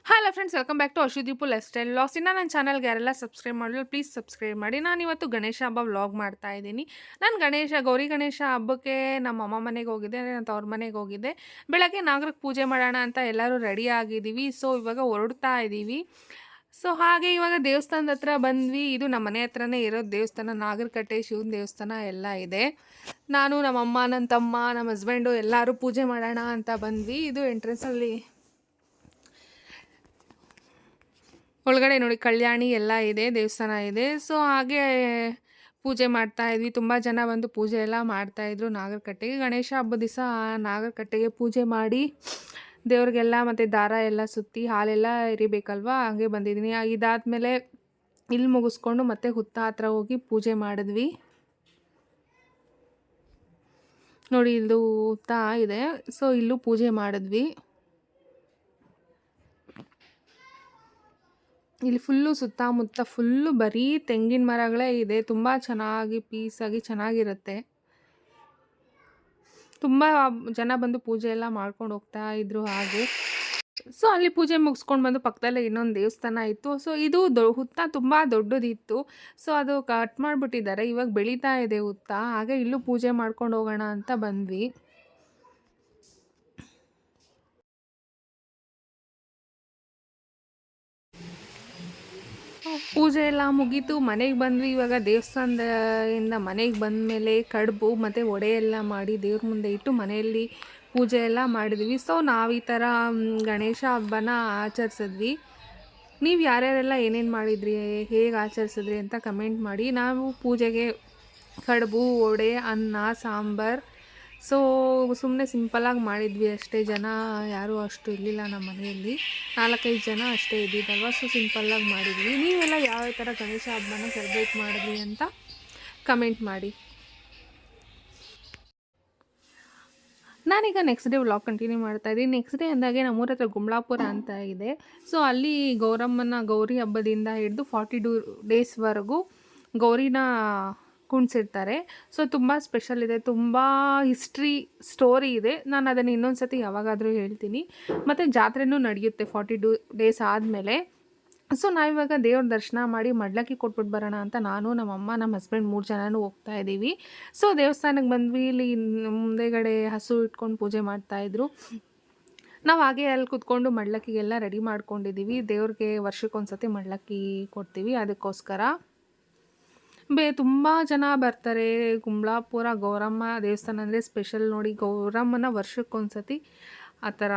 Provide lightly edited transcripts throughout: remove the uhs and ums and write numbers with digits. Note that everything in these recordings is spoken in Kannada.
Hello friends, welcome back to Ashudeep lifestyle vlogs. ಇನ್ನು ನನ್ನ ಚಾನಲ್ಗೆ ಯಾರೆಲ್ಲ ಸಬ್ಸ್ಕ್ರೈಬ್ ಮಾಡಿಲ್ಲ ಪ್ಲೀಸ್ ಸಬ್ಸ್ಕ್ರೈಬ್ ಮಾಡಿ. ನಾನು ಇವತ್ತು ಗಣೇಶ ಹಬ್ಬ ವ್ಲಾಗ್ ಮಾಡ್ತಾ ಇದ್ದೀನಿ. ನಾನು ಗೌರಿ ಗಣೇಶ ಹಬ್ಬಕ್ಕೆ ನಮ್ಮ ಅಮ್ಮ ಮನೆಗೆ ಹೋಗಿದ್ದೆ, ನನ್ನ ತವ್ರ ಮನೆಗೆ ಹೋಗಿದ್ದೆ. ಬೆಳಗ್ಗೆ ನಾಗರಕ್ಕೆ ಪೂಜೆ ಮಾಡೋಣ ಅಂತ ಎಲ್ಲರೂ ರೆಡಿ ಆಗಿದ್ದೀವಿ. ಸೊ ಇವಾಗ ಹೊರಡ್ತಾ ಇದ್ದೀವಿ. ಸೊ ಹಾಗೆ ಇವಾಗ ದೇವಸ್ಥಾನದ ಹತ್ರ ಬಂದ್ವಿ. ಇದು ನಮ್ಮ ಮನೆ ಹತ್ರನೇ ಇರೋದು ದೇವಸ್ಥಾನ, ನಾಗರಕಟ್ಟೆ ಶಿವನ ದೇವಸ್ಥಾನ ಎಲ್ಲ ಇದೆ. ನಾನು ನಮ್ಮಮ್ಮ, ನನ್ನ ತಮ್ಮ, ನಮ್ಮ ಹಸ್ಬೆಂಡು ಎಲ್ಲರೂ ಪೂಜೆ ಮಾಡೋಣ ಅಂತ ಬಂದ್ವಿ. ಇದು ಎಂಟ್ರೆನ್ಸಲ್ಲಿ ಒಳಗಡೆ ನೋಡಿ ಕಲ್ಯಾಣಿ ಎಲ್ಲ ಇದೆ, ದೇವಸ್ಥಾನ ಇದೆ. ಸೊ ಹಾಗೆ ಪೂಜೆ ಮಾಡ್ತಾಯಿದ್ವಿ. ತುಂಬ ಜನ ಬಂದು ಪೂಜೆ ಎಲ್ಲ ಮಾಡ್ತಾಯಿದ್ರು ನಾಗರಕಟ್ಟೆಗೆ. ಗಣೇಶ ಹಬ್ಬದ ದಿವಸ ನಾಗರಕಟ್ಟೆಗೆ ಪೂಜೆ ಮಾಡಿ ದೇವ್ರಿಗೆಲ್ಲ ಮತ್ತು ದಾರ ಎಲ್ಲ ಸುತ್ತಿ ಹಾಲೆಲ್ಲ ಎರಿಬೇಕಲ್ವ, ಹಾಗೆ ಬಂದಿದ್ದೀನಿ. ಇದಾದಮೇಲೆ ಇಲ್ಲಿ ಮುಗಿಸ್ಕೊಂಡು ಮತ್ತೆ ಹುತ್ತ ಹತ್ರ ಹೋಗಿ ಪೂಜೆ ಮಾಡಿದ್ವಿ. ನೋಡಿ ಇದು ಹುತ್ತ ಇದೆ, ಸೊ ಇಲ್ಲೂ ಪೂಜೆ ಮಾಡಿದ್ವಿ. ಇಲ್ಲಿ ಫುಲ್ಲು ಸುತ್ತಮುತ್ತ ಫುಲ್ಲು ಬರೀ ತೆಂಗಿನ ಮರಗಳೇ ಇದೆ. ತುಂಬ ಚೆನ್ನಾಗಿ ಪೀಸಾಗಿ ಚೆನ್ನಾಗಿರುತ್ತೆ. ತುಂಬ ಜನ ಬಂದು ಪೂಜೆ ಎಲ್ಲ ಮಾಡ್ಕೊಂಡು ಹೋಗ್ತಾ ಇದ್ರು ಹಾಗೆ. ಸೊ ಅಲ್ಲಿ ಪೂಜೆ ಮುಗಿಸ್ಕೊಂಡು ಬಂದು ಪಕ್ಕದಲ್ಲೇ ಇನ್ನೊಂದು ದೇವಸ್ಥಾನ ಇತ್ತು. ಸೊ ಇದು ಹುತ್ತ ತುಂಬ ದೊಡ್ಡದಿತ್ತು. ಸೊ ಅದು ಕಟ್ ಮಾಡಿಬಿಟ್ಟಿದ್ದಾರೆ, ಇವಾಗ ಬೆಳೀತಾ ಇದೆ ಹುತ್ತ. ಹಾಗೆ ಇಲ್ಲೂ ಪೂಜೆ ಮಾಡ್ಕೊಂಡು ಹೋಗೋಣ ಅಂತ ಬಂದ್ವಿ. ಪೂಜೆ ಎಲ್ಲ ಮುಗೀತು, ಮನೆಗೆ ಬಂದ್ವಿ. ಇವಾಗ ದೇವಸ್ಥಾನದಿಂದ ಮನೆಗೆ ಬಂದ ಮೇಲೆ ಕಡುಬು ಮತ್ತು ವಡೆ ಎಲ್ಲ ಮಾಡಿ ದೇವ್ರ ಮುಂದೆ ಇಟ್ಟು ಮನೆಯಲ್ಲಿ ಪೂಜೆ ಎಲ್ಲ ಮಾಡಿದ್ವಿ. ಸೊ ನಾವು ಈ ಥರ ಗಣೇಶ ಹಬ್ಬನ ಆಚರಿಸಿದ್ವಿ. ನೀವು ಯಾರ್ಯಾರೆಲ್ಲ ಏನೇನು ಮಾಡಿದ್ರಿ, ಹೇಗೆ ಆಚರಿಸಿದ್ರಿ ಅಂತ ಕಮೆಂಟ್ ಮಾಡಿ. ನಾವು ಪೂಜೆಗೆ ಕಡುಬು, ವಡೆ, ಅನ್ನ, ಸಾಂಬಾರು, ಸೊ ಸುಮ್ಮನೆ ಸಿಂಪಲಾಗಿ ಮಾಡಿದ್ವಿ ಅಷ್ಟೇ. ಜನ ಯಾರೂ ಅಷ್ಟು ಇರಲಿಲ್ಲ ನಮ್ಮ ಮನೆಯಲ್ಲಿ, 4-5 ಜನ ಅಷ್ಟೇ ಇದ್ದಿದ್ದಲ್ವ. ಸೊ ಸಿಂಪಲ್ಲಾಗಿ ಮಾಡಿದ್ವಿ. ನೀವೆಲ್ಲ ಯಾವ ಥರ ಗಣೇಶ ಹಬ್ಬನ ಸೆಲೆಬ್ರೇಟ್ ಮಾಡಿದ್ವಿ ಅಂತ ಕಮೆಂಟ್ ಮಾಡಿ. ನಾನೀಗ ನೆಕ್ಸ್ಟ್ ಡೇ ವ್ಲಾಗ್ ಕಂಟಿನ್ಯೂ ಮಾಡ್ತಾಯಿದ್ದೀನಿ. ನೆಕ್ಸ್ಟ್ ಡೇ ಅಂದಾಗೆ ನಮ್ಮೂರ ಹತ್ರ ಗುಮ್ಲಾಪುರ ಅಂತ ಇದೆ. ಸೊ ಅಲ್ಲಿ ಗೌರಿ ಹಬ್ಬದಿಂದ ಹಿಡಿದು 42 ಡೇಸ್ವರೆಗೂ ಗೌರಿನ ಕುಣಿಸಿರ್ತಾರೆ. ಸೊ ತುಂಬ ಸ್ಪೆಷಲ್ ಇದೆ, ತುಂಬ ಸ್ಟೋರಿ ಇದೆ. ನಾನು ಅದನ್ನು ಇನ್ನೊಂದು ಸತಿ ಯಾವಾಗಾದರೂ ಹೇಳ್ತೀನಿ. ಮತ್ತು ಜಾತ್ರೆನೂ ನಡೆಯುತ್ತೆ 42 ಡೇಸ್ ಆದಮೇಲೆ. ಸೊ ನಾವಿವಾಗ ದೇವ್ರ ದರ್ಶನ ಮಾಡಿ ಮಡ್ಲಕ್ಕಿ ಕೊಟ್ಬಿಟ್ಟು ಬರೋಣ ಅಂತ ನಾನು, ನಮ್ಮಮ್ಮ, ನಮ್ಮ ಹಸ್ಬೆಂಡ್ 3 ಜನನೂ ಹೋಗ್ತಾ ಇದ್ದೀವಿ. ಸೊ ದೇವಸ್ಥಾನಕ್ಕೆ ಬಂದ್ವಿ. ಇಲ್ಲಿ ಮುಂದೆಗಡೆ ಹಸು ಇಟ್ಕೊಂಡು ಪೂಜೆ ಮಾಡ್ತಾಯಿದ್ರು. ನಾವು ಹಾಗೆ ಅಲ್ಲಿ ಕೂತ್ಕೊಂಡು ಮಡ್ಲಕ್ಕಿಗೆಲ್ಲ ರೆಡಿ ಮಾಡ್ಕೊಂಡಿದ್ದೀವಿ. ದೇವ್ರಿಗೆ ವರ್ಷಕ್ಕೊಂದು ಸತಿ ಮಡ್ಲಕ್ಕಿ ಕೊಡ್ತೀವಿ, ಅದಕ್ಕೋಸ್ಕರ. ತುಂಬ ಜನ ಬರ್ತಾರೆ. ಕುಂಬ್ಳಾಪುರ ಗೌರಮ್ಮ ದೇವಸ್ಥಾನ ಅಂದರೆ ಸ್ಪೆಷಲ್ ನೋಡಿ. ಗೌರಮ್ಮನ ವರ್ಷಕ್ಕೊಂದು ಸತಿ ಆ ಥರ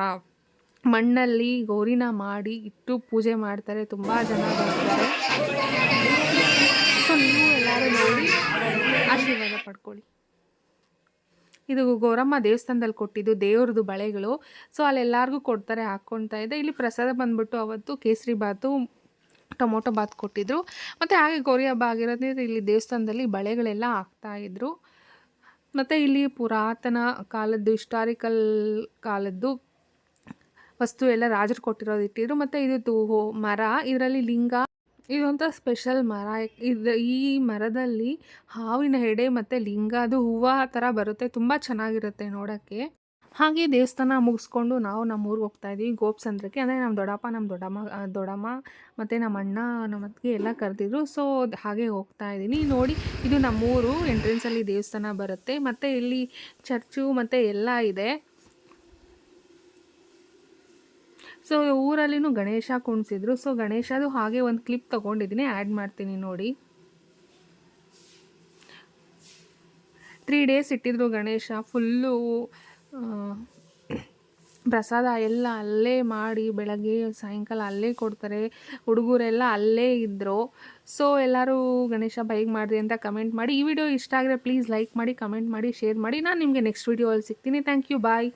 ಮಣ್ಣಲ್ಲಿ ಗೌರಿನ ಮಾಡಿ ಇಟ್ಟು ಪೂಜೆ ಮಾಡ್ತಾರೆ. ತುಂಬ ಜನ ಬರ್ತಾರೆ. ಸೊ ನೀವು ಎಲ್ಲರೂ ನೋಡಿ ಆಶೀರ್ವಾದ ಪಡ್ಕೊಳ್ಳಿ. ಇದು ಗೌರಮ್ಮ ದೇವಸ್ಥಾನದಲ್ಲಿ ಕೊಟ್ಟಿದ್ದು ದೇವ್ರದ್ದು ಬಳೆಗಳು. ಸೊ ಅಲ್ಲೆಲ್ಲರಿಗೂ ಕೊಡ್ತಾರೆ, ಹಾಕ್ಕೊಳ್ತಾ ಇದೆ. ಇಲ್ಲಿ ಪ್ರಸಾದ ಬಂದ್ಬಿಟ್ಟು ಅವತ್ತು ಕೇಸರಿ ಬಾತು, ಟೊಮೊಟೊ ಬಾತ್ ಕೊಟ್ಟಿದ್ದರು. ಮತ್ತು ಹಾಗೆ ಗೌರಿ ಹಬ್ಬ ಆಗಿರೋದ್ರಿಂದ ಇಲ್ಲಿ ದೇವಸ್ಥಾನದಲ್ಲಿ ಬಳೆಗಳೆಲ್ಲ ಹಾಕ್ತಾಯಿದ್ರು. ಮತ್ತು ಇಲ್ಲಿ ಪುರಾತನ ಕಾಲದ್ದು, ಹಿಸ್ಟಾರಿಕಲ್ ಕಾಲದ್ದು ವಸ್ತು ಎಲ್ಲ ರಾಜರು ಕೊಟ್ಟಿರೋದು ಇಟ್ಟಿದ್ರು. ಮತ್ತು ಇದು ಮರ, ಇದರಲ್ಲಿ ಲಿಂಗ, ಇದೊಂಥರ ಸ್ಪೆಷಲ್ ಮರ. ಈ ಮರದಲ್ಲಿ ಹಾವಿನ ಹೆಡೆ ಮತ್ತು ಲಿಂಗ, ಅದು ಹೂವು ಥರ ಬರುತ್ತೆ. ತುಂಬ ಚೆನ್ನಾಗಿರುತ್ತೆ ನೋಡೋಕ್ಕೆ. ಹಾಗೆ ದೇವಸ್ಥಾನ ಮುಗಿಸ್ಕೊಂಡು ನಾವು ನಮ್ಮ ಊರಿಗೆ ಹೋಗ್ತಾಯಿದ್ವಿ, ಗೋಪ್ಸಂದ್ರಕ್ಕೆ. ಅಂದರೆ ನಮ್ಮ ದೊಡ್ಡಪ್ಪ, ನಮ್ಮ ದೊಡ್ಡಮ್ಮ ಮತ್ತು ನಮ್ಮ ಅಣ್ಣ, ನಮ್ಮ ಅತ್ತಿಗೆ ಎಲ್ಲ ಕರೆದಿದ್ರು. ಸೊ ಹಾಗೆ ಹೋಗ್ತಾಯಿದ್ದೀನಿ. ನೋಡಿ ಇದು ನಮ್ಮೂರು ಎಂಟ್ರೆನ್ಸಲ್ಲಿ ದೇವಸ್ಥಾನ ಬರುತ್ತೆ. ಮತ್ತು ಇಲ್ಲಿ ಚರ್ಚು ಮತ್ತು ಎಲ್ಲ ಇದೆ. ಸೊ ಊರಲ್ಲಿನೂ ಗಣೇಶ ಕುಣಿಸಿದ್ರು. ಸೊ ಗಣೇಶದು ಹಾಗೆ ಒಂದು ಕ್ಲಿಪ್ ತೊಗೊಂಡಿದ್ದೀನಿ, ಆ್ಯಡ್ ಮಾಡ್ತೀನಿ ನೋಡಿ. 3 ಡೇಸ್ ಇಟ್ಟಿದ್ರು ಗಣೇಶ. ಫುಲ್ಲು ಪ್ರಸಾದ ಎಲ್ಲ ಅಲ್ಲೇ ಮಾಡಿ ಬೆಳಗ್ಗೆ ಸಾಯಂಕಾಲ ಅಲ್ಲೇ ಕೊಡ್ತಾರೆ. ಹುಡುಗರೆಲ್ಲ ಅಲ್ಲೇ ಇದ್ದರು. ಸೊ ಎಲ್ಲರೂ ಗಣೇಶ ಹಬ್ಬ ಹೇಗೆ ಮಾಡಿರಿ ಅಂತ ಕಮೆಂಟ್ ಮಾಡಿ. ಈ ವಿಡಿಯೋ ಇಷ್ಟ ಆದರೆ ಪ್ಲೀಸ್ ಲೈಕ್ ಮಾಡಿ, ಕಮೆಂಟ್ ಮಾಡಿ, ಶೇರ್ ಮಾಡಿ. ನಾನು ನಿಮಗೆ ನೆಕ್ಸ್ಟ್ ವಿಡಿಯೋಲ್ಲಿ ಸಿಗ್ತೀನಿ. Thank you, bye.